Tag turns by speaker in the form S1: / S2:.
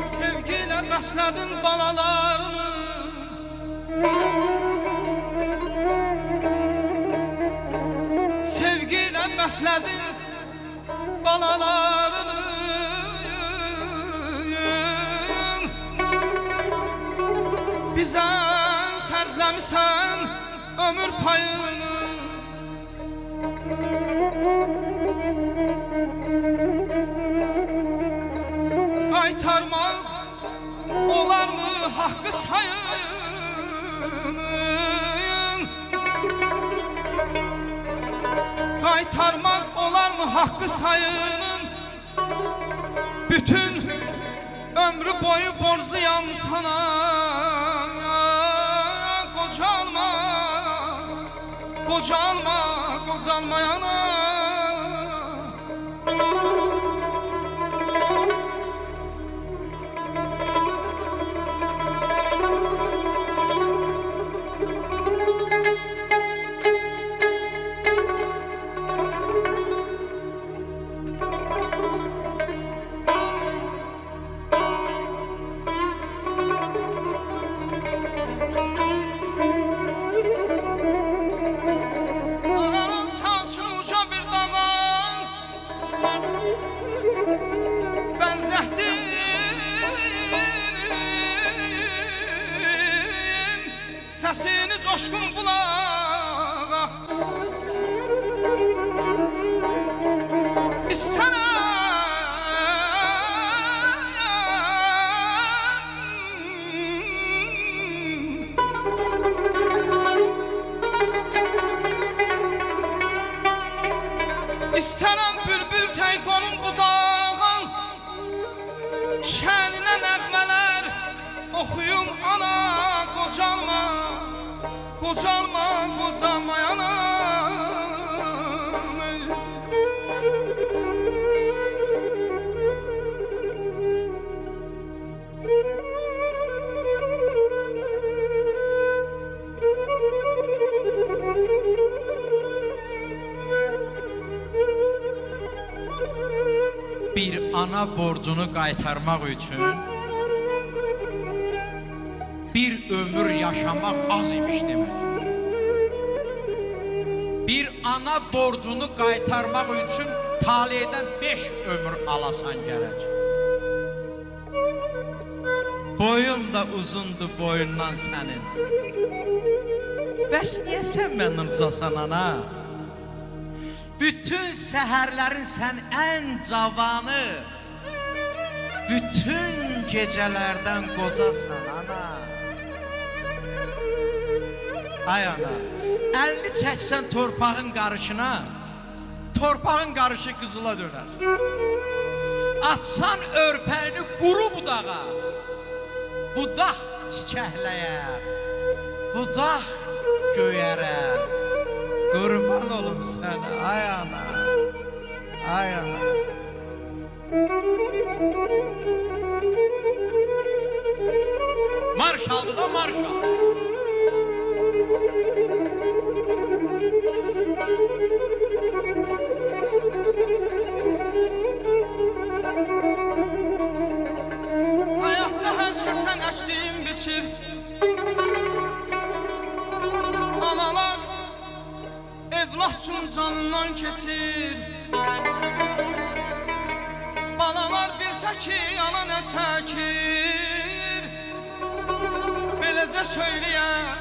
S1: Sevgiyle besledin balalarını, sevgiyle besledin balalarını. Bize xərcləmisən ömür payını. Qaytarmaq olar mı haqqı sayının? Qaytarmaq olar mı haqqı sayının? Bütün ömrü boyu borcluyam sana. Qocalma, qocalma, qocalmayana. Səsini coşqun bulağa İstərəm bülbül tək qonum budağa, şəninə nəğmələr oxuyum ana. Qocalma, qocalma, qocalmayana.
S2: Bir ana borcunu qaytarmaq üçün bir ömür yaşamaq az imiş demək. Bir ana borcunu qaytarmaq üçün taleydən 5 ömür alasan gərək. Boyun da uzundur boyundan sənin. Bəs niyə sən məndən ucasan ana? Bütün səhərlərin sən ən cavanı, bütün gecələrdən qocasan ana. Ay ana, əlini çəksən torpağın qarışına, torpağın qarışı qızıla dönər. Atsan örpəyini quru budağa, budaq çiçəkləyər, budaq göyərər. Qurban olum sənə, ay ana, ay ana. Marş aldı da marş aldı.
S1: Həyatda hər kəsən əkdiyim biçir. Analar evlad üçün canından keçir. Balalar bilsə ki, ana nə çəkir. Beləcə söyləyər